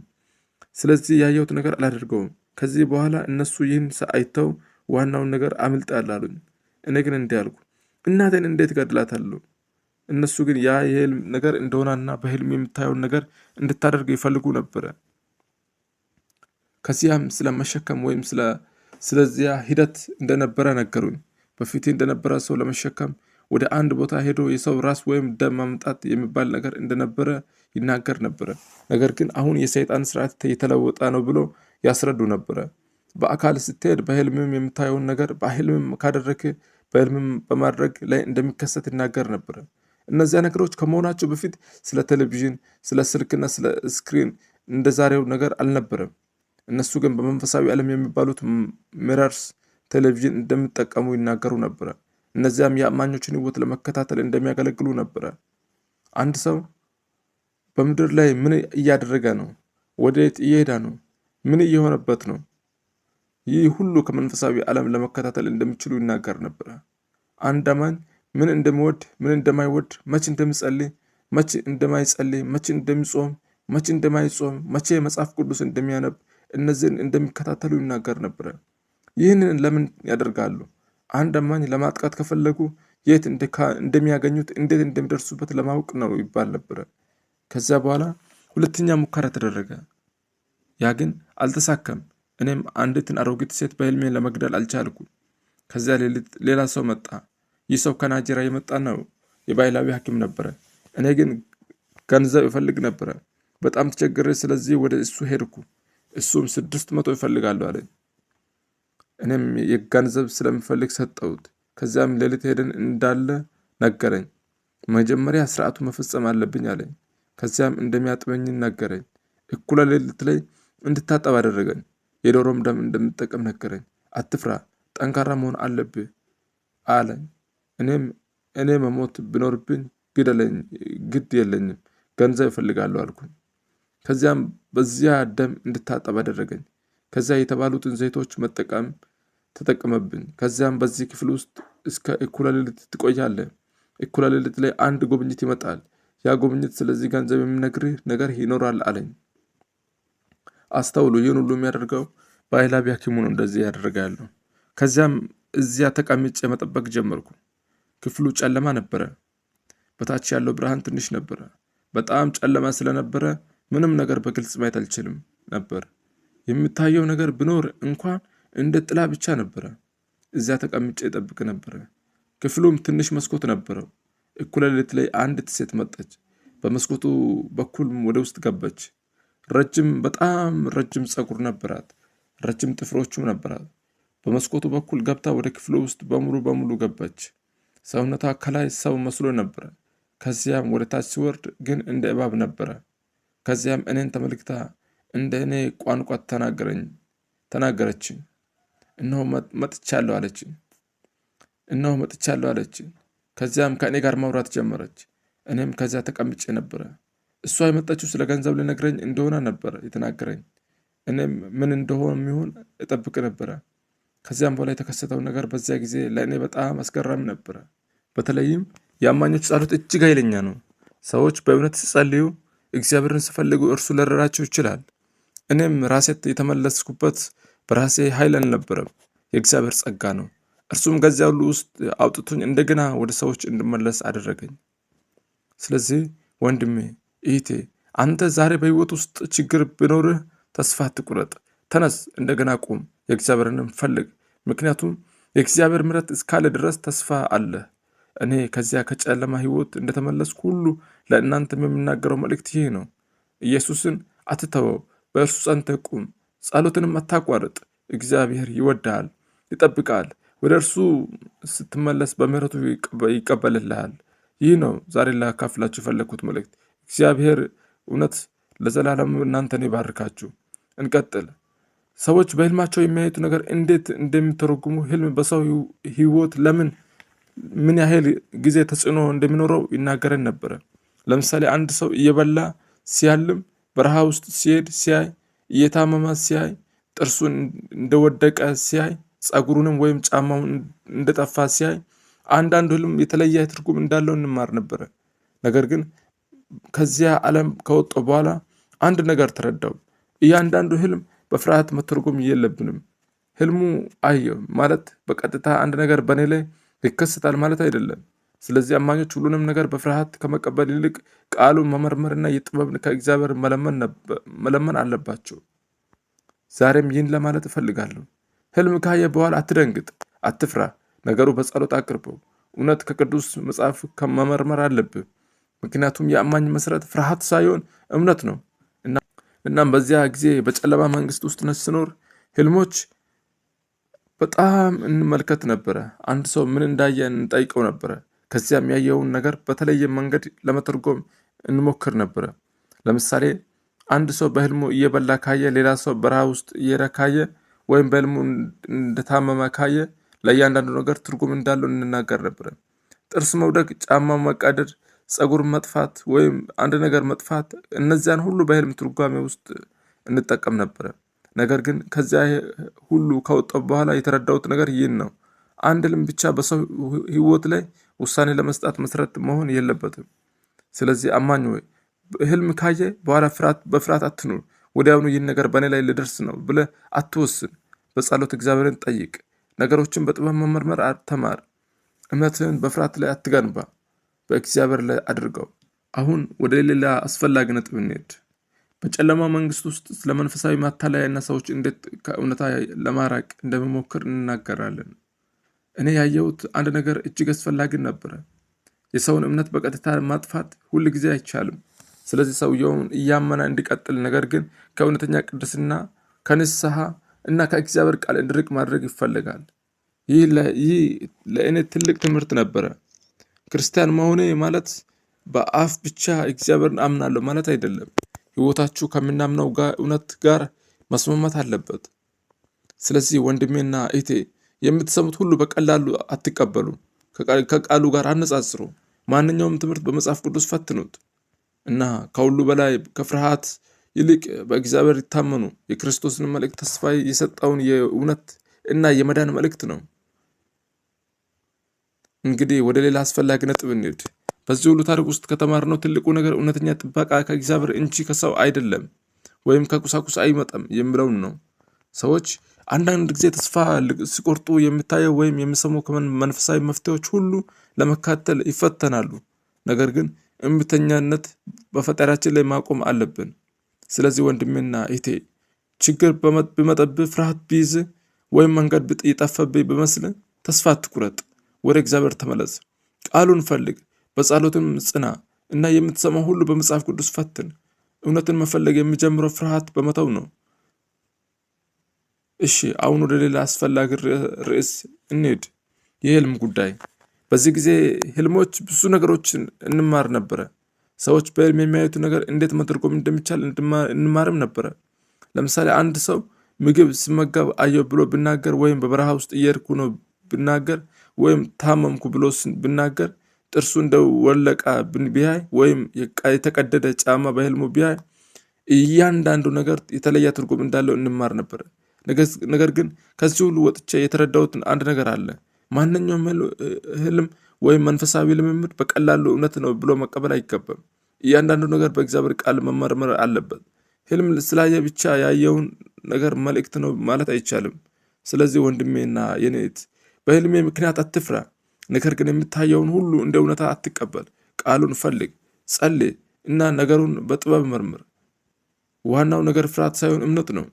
Speaker 1: ስለዚህ ያየሁት ነገር አላደርገውም። ከዚህ በኋላ እነሱ ይህን አይተው ዋናውን ነገር አምልጣል አሉኝ። እኔ ግን እንዲህ አልኩ፣ እናቴን እንዴት እገድላታለሁ? እነሱ ግን ያ የህልም ነገር እንደሆነና በህልም የምታየውን ነገር እንድታደርግ ይፈልጉ ነበረ። ከዚያም ስለመሸከም ወይም ስለዚያ ሂደት እንደነበረ ነገሩኝ። በፊቴ እንደነበረ ሰው ለመሸከም ወደ አንድ ቦታ ሄዶ የሰው ራስ ወይም ደም ማምጣት የሚባል ነገር እንደነበረ ይናገር ነበረ። ነገር ግን አሁን የሰይጣን ስርዓት የተለወጠ ነው ብሎ ያስረዱ ነበረ። በአካል ስትሄድ በህልምም የምታየውን ነገር በህልምም ካደረክ በህልምም በማድረግ ላይ እንደሚከሰት ይናገር ነበረ። እነዚያ ነገሮች ከመሆናቸው በፊት ስለ ቴሌቪዥን፣ ስለ ስልክና ስለ ስክሪን እንደዛሬው ነገር አልነበረም። እነሱ ግን በመንፈሳዊ ዓለም የሚባሉት ሚረርስ ቴሌቪዥን እንደሚጠቀሙ ይናገሩ ነበረ። እነዚያም የአማኞችን ህይወት ለመከታተል እንደሚያገለግሉ ነበረ። አንድ ሰው በምድር ላይ ምን እያደረገ ነው? ወዴት እየሄደ ነው? ምን እየሆነበት ነው? ይህ ሁሉ ከመንፈሳዊ ዓለም ለመከታተል እንደሚችሉ ይናገር ነበረ። አንድ አማኝ ምን እንደሚወድ፣ ምን እንደማይወድ፣ መቼ እንደሚጸልይ፣ መቼ እንደማይጸልይ፣ መቼ እንደሚጾም፣ መቼ እንደማይጾም፣ መቼ መጽሐፍ ቅዱስ እንደሚያነብ እነዚህን እንደሚከታተሉ ይናገር ነበረ። ይህንን ለምን ያደርጋሉ? አንድ አማኝ ለማጥቃት ከፈለጉ የት እንደሚያገኙት፣ እንዴት እንደሚደርሱበት ለማወቅ ነው ይባል ነበረ። ከዚያ በኋላ ሁለተኛ ሙከራ ተደረገ። ያ ግን አልተሳካም። እኔም አንዲትን አሮጊት ሴት በህልሜ ለመግደል አልቻልኩም። ከዚያ ሌሊት ሌላ ሰው መጣ። ይህ ሰው ከናይጄሪያ የመጣ ነው። የባህላዊ ሐኪም ነበረ። እኔ ግን ገንዘብ ይፈልግ ነበረ። በጣም ተቸግሬ ስለዚህ ወደ እሱ ሄድኩ። እሱም 600 ይፈልጋሉ አለኝ። እኔም የገንዘብ ስለምፈልግ ሰጠሁት። ከዚያም ሌሊት ሄደን እንዳለ ነገረኝ። መጀመሪያ ስርዓቱ መፈጸም አለብኝ አለኝ። ከዚያም እንደሚያጥበኝ ነገረኝ። እኩለ ሌሊት ላይ እንድታጠብ አደረገኝ። የዶሮም ደም እንደምጠቀም ነገረኝ። አትፍራ፣ ጠንካራ መሆን አለብህ አለኝ። እኔ መሞት ቢኖርብኝ ግድ የለኝም፣ ገንዘብ እፈልጋለሁ አልኩኝ። ከዚያም በዚያ ደም እንድታጠብ አደረገኝ። ከዚያ የተባሉትን ዘይቶች ተጠቀመብኝ። ከዚያም በዚህ ክፍል ውስጥ እስከ እኩለ ሌሊት ትቆያለህ። እኩለ ሌሊት ላይ አንድ ጉብኝት ይመጣል። ያ ጉብኝት ስለዚህ ገንዘብ የሚነግርህ ነገር ይኖራል አለኝ። አስተውሉ፣ ይህን ሁሉ የሚያደርገው ባህላዊ ሐኪሙ ነው እንደዚህ ያደረገ ያለው። ከዚያም እዚያ ተቀምጬ መጠበቅ ጀመርኩ። ክፍሉ ጨለማ ነበረ። በታች ያለው ብርሃን ትንሽ ነበረ። በጣም ጨለማ ስለነበረ ምንም ነገር በግልጽ ማየት አልችልም ነበር። የሚታየው ነገር ቢኖር እንኳን እንደ ጥላ ብቻ ነበረ። እዚያ ተቀምጬ እጠብቅ ነበረ። ክፍሉም ትንሽ መስኮት ነበረው። እኩለ ሌሊት ላይ አንዲት ሴት መጣች። በመስኮቱ በኩል ወደ ውስጥ ገባች። በጣም ረጅም ፀጉር ነበራት። ረጅም ጥፍሮቹም ነበራት። በመስኮቱ በኩል ገብታ ወደ ክፍሉ ውስጥ በሙሉ በሙሉ ገባች። ሰውነቷ ከላይ ሰው መስሎ ነበረ። ከዚያም ወደ ታች ሲወርድ ግን እንደ እባብ ነበረ። ከዚያም እኔን ተመልክታ እንደ እኔ ቋንቋ ተናገረችኝ። እነሆ መጥቻለሁ አለችኝ። ከዚያም ከእኔ ጋር ማውራት ጀመረች። እኔም ከዚያ ተቀምጬ ነበረ። እሷ የመጣችው ስለ ገንዘብ ልነግረኝ እንደሆነ ነበረ የተናገረኝ። እኔም ምን እንደሆነ የሚሆን እጠብቅ ነበረ። ከዚያም በኋላ የተከሰተው ነገር በዚያ ጊዜ ለእኔ በጣም አስገራሚ ነበረ። በተለይም የአማኞች ጸሎት እጅግ ኃይለኛ ነው። ሰዎች በእውነት ሲጸልዩ፣ እግዚአብሔርን ሲፈልጉ እርሱ ሊረዳቸው ይችላል። እኔም ራሴ የተመለስኩበት በራሴ ኃይል አልነበረም፣ የእግዚአብሔር ጸጋ ነው። እርሱም ከዚያ ሁሉ ውስጥ አውጥቶኝ እንደገና ወደ ሰዎች እንድመለስ አደረገኝ። ስለዚህ ወንድሜ እህቴ፣ አንተ ዛሬ በሕይወት ውስጥ ችግር ቢኖርህ ተስፋ አትቁረጥ። ተነስ፣ እንደገና ቁም፣ የእግዚአብሔርንም ፈልግ። ምክንያቱም የእግዚአብሔር ምሕረት እስካለ ድረስ ተስፋ አለ። እኔ ከዚያ ከጨለማ ሕይወት እንደተመለስኩ ሁሉ ለእናንተም የምናገረው መልእክት ይህ ነው። ኢየሱስን አትተወው፣ በእርሱ ጸንተህ ቁም፣ ጸሎትንም አታቋርጥ። እግዚአብሔር ይወድሃል፣ ይጠብቃል። ወደ እርሱ ስትመለስ በምሕረቱ ይቀበልልሃል። ይህ ነው ዛሬ ላካፍላችሁ የፈለግኩት መልእክት። እግዚአብሔር እውነት ለዘላለም እናንተን ይባርካችሁ። እንቀጥል። ሰዎች በህልማቸው የሚያዩት ነገር እንዴት እንደሚተረጉሙ፣ ህልም በሰው ሕይወት ምን ያህል ጊዜ ተጽዕኖ እንደሚኖረው ይናገረን ነበረ። ለምሳሌ አንድ ሰው እየበላ ሲያልም፣ በረሃ ውስጥ ሲሄድ ሲያይ፣ እየታመመ ሲያይ፣ ጥርሱን እንደወደቀ ሲያይ፣ ጸጉሩንም ወይም ጫማውን እንደጠፋ ሲያይ፣ አንዳንዱ ህልም የተለየ ትርጉም እንዳለው እንማር ነበረ። ነገር ግን ከዚያ ዓለም ከወጣሁ በኋላ አንድ ነገር ተረዳው። እያንዳንዱ ህልም በፍርሃት መተርጎም የለብንም። ህልሙ አየው ማለት በቀጥታ አንድ ነገር በእኔ ላይ ይከሰታል ማለት አይደለም። ስለዚህ አማኞች ሁሉንም ነገር በፍርሃት ከመቀበል ይልቅ ቃሉን መመርመርና የጥበብን ከእግዚአብሔር መለመን አለባቸው። ዛሬም ይህን ለማለት እፈልጋለሁ። ህልም ካየ በኋላ አትደንግጥ፣ አትፍራ። ነገሩ በጸሎት አቅርበው። እውነት ከቅዱስ መጽሐፍ ከመመርመር አለብህ። ምክንያቱም የአማኝ መሰረት ፍርሃት ሳይሆን እምነት ነው። እናም በዚያ ጊዜ በጨለማ መንግስት ውስጥ ስኖር ህልሞች በጣም እንመልከት ነበረ። አንድ ሰው ምን እንዳየ እንጠይቀው ነበረ። ከዚያም ያየውን ነገር በተለየ መንገድ ለመተርጎም እንሞክር ነበረ። ለምሳሌ አንድ ሰው በህልሙ እየበላ ካየ፣ ሌላ ሰው በረሃ ውስጥ እየሄደ ካየ፣ ወይም በህልሙ እንደታመመ ካየ ለእያንዳንዱ ነገር ትርጉም እንዳለው እንናገር ነበረ። ጥርስ መውደቅ፣ ጫማ መቃደድ፣ ጸጉር መጥፋት ወይም አንድ ነገር መጥፋት፣ እነዚያን ሁሉ በህልም ትርጓሜ ውስጥ እንጠቀም ነበረ። ነገር ግን ከዚያ ሁሉ ከወጣው በኋላ የተረዳሁት ነገር ይህን ነው። አንድ ህልም ብቻ በሰው ህይወት ላይ ውሳኔ ለመስጠት መሰረት መሆን የለበትም። ስለዚህ አማኝ ሆይ ህልም ካየ በኋላ በፍርሃት አትኑር። ወዲያውኑ ይህን ነገር በእኔ ላይ ልደርስ ነው ብለህ አትወስን። በጸሎት እግዚአብሔርን ጠይቅ። ነገሮችን በጥበብ መመርመር ተማር። እምነትህን በፍርሃት ላይ አትገንባ፣ በእግዚአብሔር ላይ አድርገው። አሁን ወደ ሌላ አስፈላጊ ነጥብ እንሄድ። በጨለማ መንግስት ውስጥ ስለ መንፈሳዊ ማታለያና ሰዎች እንዴት ከእውነታ ለማራቅ እንደሚሞክር እንናገራለን። እኔ ያየሁት አንድ ነገር እጅግ አስፈላጊ ነበረ። የሰውን እምነት በቀጥታ ማጥፋት ሁል ጊዜ አይቻልም። ስለዚህ ሰውየውን እያመነ እንዲቀጥል፣ ነገር ግን ከእውነተኛ ቅድስና፣ ከንስሐ እና ከእግዚአብሔር ቃል እንዲርቅ ማድረግ ይፈልጋል። ይህ ለእኔ ትልቅ ትምህርት ነበረ። ክርስቲያን መሆኔ ማለት በአፍ ብቻ እግዚአብሔርን አምናለሁ ማለት አይደለም። ሕይወታችሁ ከምናምነው እውነት ጋር መስማማት አለበት። ስለዚህ ወንድሜና እህቴ የምትሰሙት ሁሉ በቀላሉ አትቀበሉ። ከቃሉ ጋር አነጻጽሩ። ማንኛውም ትምህርት በመጽሐፍ ቅዱስ ፈትኑት እና ከሁሉ በላይ ከፍርሃት ይልቅ በእግዚአብሔር ይታመኑ። የክርስቶስን መልእክት ተስፋ የሰጠውን የእውነት እና የመዳን መልእክት ነው። እንግዲህ ወደ ሌላ አስፈላጊ ነጥብ እንሂድ። በዚህ ሁሉ ታሪክ ውስጥ ከተማርነው ትልቁ ነገር እውነተኛ ጥበቃ ከእግዚአብሔር እንጂ ከሰው አይደለም ወይም ከቁሳቁስ አይመጣም የሚለውን ነው። ሰዎች አንዳንድ ጊዜ ተስፋ ሲቆርጡ የሚታየው ወይም የሚሰሙ መንፈሳዊ መፍትሄዎች ሁሉ ለመካተል ይፈተናሉ። ነገር ግን እምቢተኛነት በፈጣሪያችን ላይ ማቆም አለብን። ስለዚህ ወንድሜና እህቴ ችግር ቢመጣብህ፣ ፍርሃት ቢይዝ ወይም መንገድ የጠፋብህ ቢመስል ተስፋ አትቁረጥ። ወደ እግዚአብሔር ተመለስ። ቃሉን ፈልግ፣ በጸሎትም ጽና እና የምትሰማው ሁሉ በመጽሐፍ ቅዱስ ፈትን። እውነትን መፈለግ የሚጀምረው ፍርሃት በመተው ነው። እሺ፣ አሁን ወደ ሌላ አስፈላጊ ርዕስ እንሂድ። የህልም ጉዳይ። በዚህ ጊዜ ህልሞች ብዙ ነገሮችን እንማር ነበረ። ሰዎች በህልም የሚያዩት ነገር እንዴት መተርጎም እንደሚቻል እንማርም ነበረ። ለምሳሌ አንድ ሰው ምግብ ስመገብ አየሁ ብሎ ብናገር፣ ወይም በበረሃ ውስጥ እየሄድኩ ነው ብናገር፣ ወይም ታመምኩ ብሎ ብናገር፣ ጥርሱ እንደ ወለቃ ቢያይ፣ ወይም የተቀደደ ጫማ በህልሙ ቢያይ፣ እያንዳንዱ ነገር የተለየ ትርጉም እንዳለው እንማር ነበረ። ነገር ግን ከዚህ ሁሉ ወጥቼ የተረዳሁት አንድ ነገር አለ። ማንኛውም ህልም ወይም መንፈሳዊ ልምምድ በቀላሉ እውነት ነው ብሎ መቀበል አይገባም። እያንዳንዱ ነገር በእግዚአብሔር ቃል መመርመር አለበት። ህልም ስላየ ብቻ ያየውን ነገር መልእክት ነው ማለት አይቻልም። ስለዚህ ወንድሜና የኔ እህት በህልሜ ምክንያት አትፍራ። ነገር ግን የምታየውን ሁሉ እንደ እውነታ አትቀበል። ቃሉን ፈልግ፣ ጸልይ እና ነገሩን በጥበብ መርምር። ዋናው ነገር ፍርሃት ሳይሆን እምነት ነው።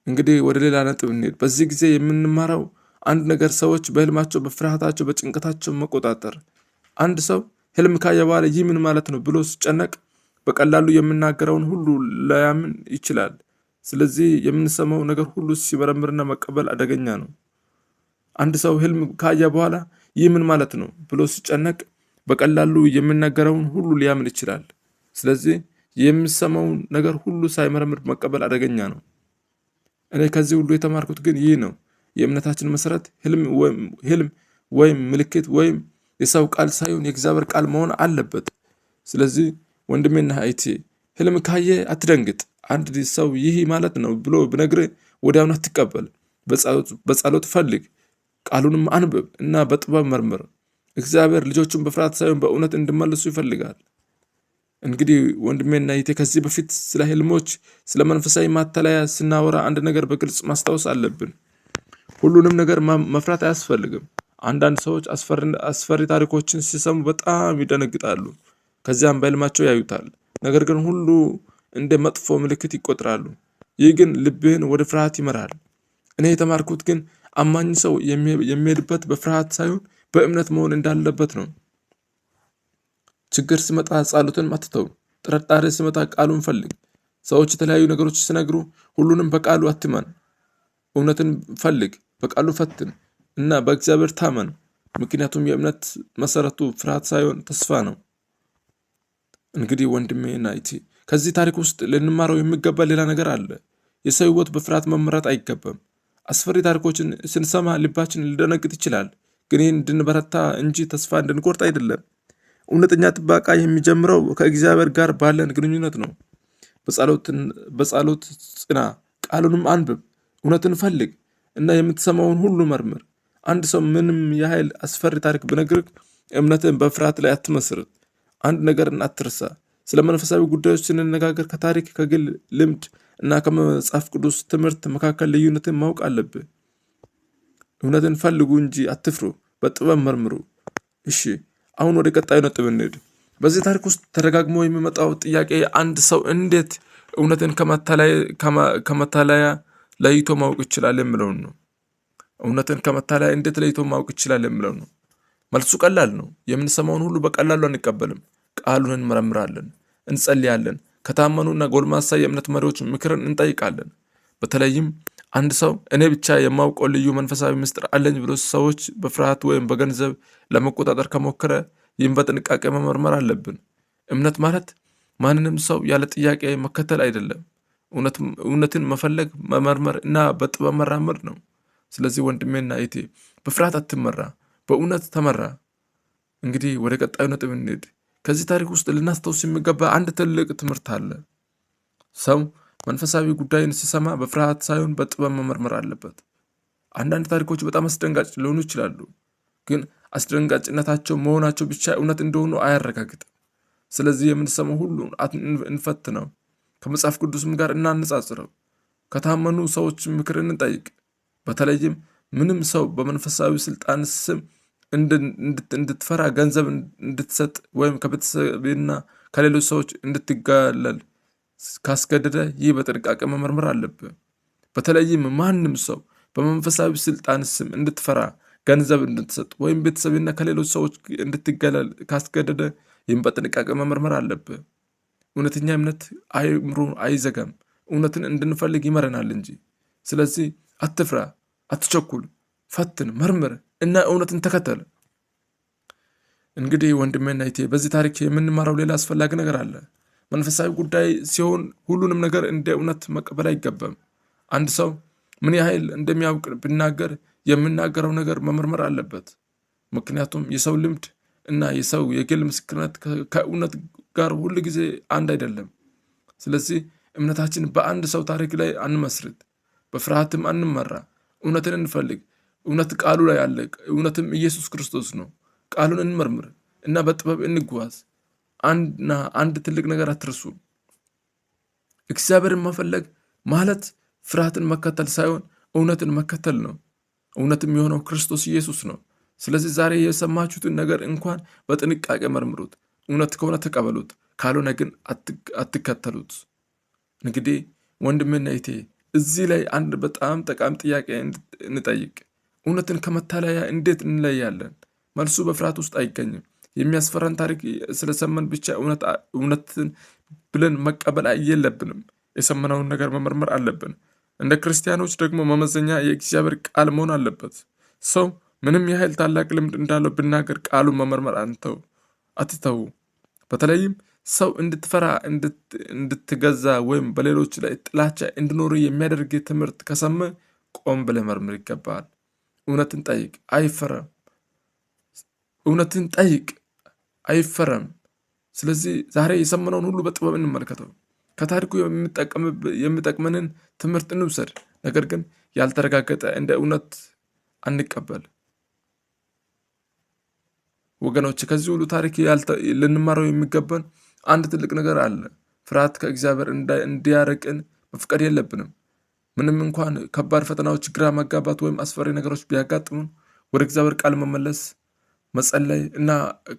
Speaker 1: እንግዲህ ወደ ሌላ ነጥብ እንሂድ። በዚህ ጊዜ የምንማረው አንድ ነገር፣ ሰዎች በህልማቸው፣ በፍርሃታቸው፣ በጭንቀታቸው መቆጣጠር። አንድ ሰው ህልም ካየ በኋላ ይህ ምን ማለት ነው ብሎ ሲጨነቅ በቀላሉ የምናገረውን ሁሉ ላያምን ይችላል። ስለዚህ የምንሰማው ነገር ሁሉ ሲመረምርና መቀበል አደገኛ ነው። አንድ ሰው ህልም ካየ በኋላ ይህ ምን ማለት ነው ብሎ ሲጨነቅ በቀላሉ የምናገረውን ሁሉ ሊያምን ይችላል። ስለዚህ የሚሰማውን ነገር ሁሉ ሳይመረምር መቀበል አደገኛ ነው። እኔ ከዚህ ሁሉ የተማርኩት ግን ይህ ነው። የእምነታችን መሰረት ህልም ወይም ምልክት ወይም የሰው ቃል ሳይሆን የእግዚአብሔር ቃል መሆን አለበት። ስለዚህ ወንድሜና እህቴ ህልም ካየ አትደንግጥ። አንድ ሰው ይህ ማለት ነው ብሎ ብነግርህ ወዲያውኑ አትቀበል። በጸሎት ፈልግ፣ ቃሉንም አንብብ እና በጥበብ መርምር። እግዚአብሔር ልጆቹን በፍርሃት ሳይሆን በእውነት እንዲመልሱ ይፈልጋል። እንግዲህ ወንድሜና እህቴ ከዚህ በፊት ስለ ህልሞች፣ ስለ መንፈሳዊ ማታለያ ስናወራ አንድ ነገር በግልጽ ማስታወስ አለብን። ሁሉንም ነገር መፍራት አያስፈልግም። አንዳንድ ሰዎች አስፈሪ ታሪኮችን ሲሰሙ በጣም ይደነግጣሉ። ከዚያም በህልማቸው ያዩታል። ነገር ግን ሁሉ እንደ መጥፎ ምልክት ይቆጥራሉ። ይህ ግን ልብህን ወደ ፍርሃት ይመራል። እኔ የተማርኩት ግን አማኝ ሰው የሚሄድበት በፍርሃት ሳይሆን በእምነት መሆን እንዳለበት ነው። ችግር ሲመጣ ጸሎትን አትተው። ጥርጣሬ ሲመጣ ቃሉን ፈልግ። ሰዎች የተለያዩ ነገሮች ሲነግሩ ሁሉንም በቃሉ አትመን። እውነትን ፈልግ፣ በቃሉ ፈትን እና በእግዚአብሔር ታመን። ምክንያቱም የእምነት መሰረቱ ፍርሃት ሳይሆን ተስፋ ነው። እንግዲህ ወንድሜና እህቴ ከዚህ ታሪክ ውስጥ ልንማረው የሚገባ ሌላ ነገር አለ። የሰው ህይወት በፍርሃት መመራት አይገባም። አስፈሪ ታሪኮችን ስንሰማ ልባችን ሊደነግጥ ይችላል፣ ግን ይህን እንድንበረታ እንጂ ተስፋ እንድንቆርጥ አይደለም። እውነተኛ ጥበቃ የሚጀምረው ከእግዚአብሔር ጋር ባለን ግንኙነት ነው። በጸሎት ጽና፣ ቃሉንም አንብብ፣ እውነትን ፈልግ እና የምትሰማውን ሁሉ መርምር። አንድ ሰው ምንም ያህል አስፈሪ ታሪክ ብነግርህ እምነትን በፍርሃት ላይ አትመስርት። አንድ ነገርን አትርሳ። ስለ መንፈሳዊ ጉዳዮች ስንነጋገር ከታሪክ፣ ከግል ልምድ እና ከመጽሐፍ ቅዱስ ትምህርት መካከል ልዩነትን ማወቅ አለብህ። እውነትን ፈልጉ እንጂ አትፍሩ፣ በጥበብ መርምሩ። እሺ፣ አሁን ወደ ቀጣዩ ነጥብ እንሂድ። በዚህ ታሪክ ውስጥ ተደጋግሞ የሚመጣው ጥያቄ አንድ ሰው እንዴት እውነትን ከመታለያ ለይቶ ማወቅ ይችላል የሚለውን ነው። እውነትን ከመታለያ እንዴት ለይቶ ማወቅ ይችላል የሚለው ነው። መልሱ ቀላል ነው። የምንሰማውን ሁሉ በቀላሉ አንቀበልም። ቃሉን እንመረምራለን፣ እንጸልያለን፣ ከታመኑና ጎልማሳ የእምነት መሪዎች ምክርን እንጠይቃለን። በተለይም አንድ ሰው እኔ ብቻ የማውቀው ልዩ መንፈሳዊ ምስጢር አለኝ ብሎ ሰዎች በፍርሃት ወይም በገንዘብ ለመቆጣጠር ከሞከረ ይህም በጥንቃቄ መመርመር አለብን። እምነት ማለት ማንንም ሰው ያለ ጥያቄ መከተል አይደለም። እውነትን መፈለግ፣ መመርመር እና በጥበብ መራመድ ነው። ስለዚህ ወንድሜና እህቴ በፍርሃት አትመራ፣ በእውነት ተመራ። እንግዲህ ወደ ቀጣዩ ነጥብ እንሂድ። ከዚህ ታሪክ ውስጥ ልናስታውስ የሚገባ አንድ ትልቅ ትምህርት አለ። ሰው መንፈሳዊ ጉዳይን ሲሰማ በፍርሃት ሳይሆን በጥበብ መመርመር አለበት። አንዳንድ ታሪኮች በጣም አስደንጋጭ ሊሆኑ ይችላሉ፣ ግን አስደንጋጭነታቸው መሆናቸው ብቻ እውነት እንደሆኑ አያረጋግጥም። ስለዚህ የምንሰማው ሁሉ እንፈትነው፣ ከመጽሐፍ ቅዱስም ጋር እናነጻጽረው፣ ከታመኑ ሰዎች ምክር እንጠይቅ። በተለይም ምንም ሰው በመንፈሳዊ ስልጣን ስም እንድትፈራ፣ ገንዘብ እንድትሰጥ ወይም ከቤተሰብና ከሌሎች ሰዎች እንድትጋለል ካስገደደ ይህ በጥንቃቄ መመርመር አለብህ። በተለይም ማንም ሰው በመንፈሳዊ ስልጣን ስም እንድትፈራ፣ ገንዘብ እንድትሰጥ ወይም ቤተሰብና ከሌሎች ሰዎች እንድትገለል ካስገደደ ይህም በጥንቃቄ መመርመር አለብህ። እውነተኛ እምነት አእምሮ አይዘጋም፣ እውነትን እንድንፈልግ ይመረናል እንጂ። ስለዚህ አትፍራ፣ አትቸኩል፣ ፈትን፣ መርምር እና እውነትን ተከተል። እንግዲህ ወንድሜና እህቴ በዚህ ታሪክ የምንማረው ሌላ አስፈላጊ ነገር አለ። መንፈሳዊ ጉዳይ ሲሆን ሁሉንም ነገር እንደ እውነት መቀበል አይገባም። አንድ ሰው ምን ያህል እንደሚያውቅ ቢናገር የምናገረው ነገር መመርመር አለበት። ምክንያቱም የሰው ልምድ እና የሰው የግል ምስክርነት ከእውነት ጋር ሁል ጊዜ አንድ አይደለም። ስለዚህ እምነታችን በአንድ ሰው ታሪክ ላይ አንመስርት፣ በፍርሃትም አንመራ። እውነትን እንፈልግ። እውነት ቃሉ ላይ አለ። እውነትም ኢየሱስ ክርስቶስ ነው። ቃሉን እንመርምር እና በጥበብ እንጓዝ። አንድ ትልቅ ነገር አትርሱ። እግዚአብሔርን መፈለግ ማለት ፍርሃትን መከተል ሳይሆን እውነትን መከተል ነው። እውነትም የሆነው ክርስቶስ ኢየሱስ ነው። ስለዚህ ዛሬ የሰማችሁትን ነገር እንኳን በጥንቃቄ መርምሩት። እውነት ከሆነ ተቀበሉት፣ ካልሆነ ግን አትከተሉት። እንግዲህ ወንድምና እህቴ እዚህ ላይ አንድ በጣም ጠቃሚ ጥያቄ እንጠይቅ። እውነትን ከመታለያ እንዴት እንለያለን? መልሱ በፍርሃት ውስጥ አይገኝም። የሚያስፈራን ታሪክ ስለሰማን ብቻ እውነትን ብለን መቀበል የለብንም። የሰማነውን ነገር መመርመር አለብን። እንደ ክርስቲያኖች ደግሞ መመዘኛ የእግዚአብሔር ቃል መሆን አለበት። ሰው ምንም ያህል ታላቅ ልምድ እንዳለው ብናገር ቃሉን መመርመር አትተው። በተለይም ሰው እንድትፈራ፣ እንድትገዛ ወይም በሌሎች ላይ ጥላቻ እንዲኖር የሚያደርግ ትምህርት ከሰማ ቆም ብለህ መርምር ይገባል። እውነትን ጠይቅ፣ አይፈረም። እውነትን ጠይቅ፣ አይፈረም። ስለዚህ ዛሬ የሰማነውን ሁሉ በጥበብ እንመልከተው። ከታሪኩ የሚጠቅመንን ትምህርት እንውሰድ። ነገር ግን ያልተረጋገጠ እንደ እውነት አንቀበል። ወገኖች ከዚህ ሁሉ ታሪክ ልንማረው የሚገባን አንድ ትልቅ ነገር አለ። ፍርሃት ከእግዚአብሔር እንዲያርቅን መፍቀድ የለብንም። ምንም እንኳን ከባድ ፈተናዎች፣ ግራ መጋባት ወይም አስፈሪ ነገሮች ቢያጋጥሙን ወደ እግዚአብሔር ቃል መመለስ፣ መጸለይ እና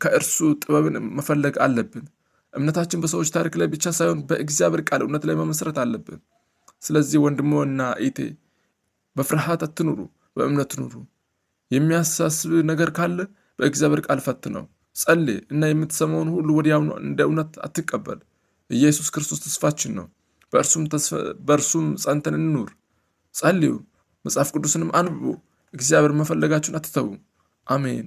Speaker 1: ከእርሱ ጥበብን መፈለግ አለብን። እምነታችን በሰዎች ታሪክ ላይ ብቻ ሳይሆን በእግዚአብሔር ቃል እውነት ላይ መመስረት አለብን። ስለዚህ ወንድሞና እህቴ በፍርሃት አትኑሩ፣ በእምነት ኑሩ። የሚያሳስብ ነገር ካለ በእግዚአብሔር ቃል ፈትነው፣ ጸልይ እና የምትሰማውን ሁሉ ወዲያውኑ እንደ እውነት አትቀበል። ኢየሱስ ክርስቶስ ተስፋችን ነው። በእርሱም ጸንተን እንኑር። ጸልዩ፣ መጽሐፍ ቅዱስንም አንብቡ። እግዚአብሔር መፈለጋችሁን አትተዉ። አሜን።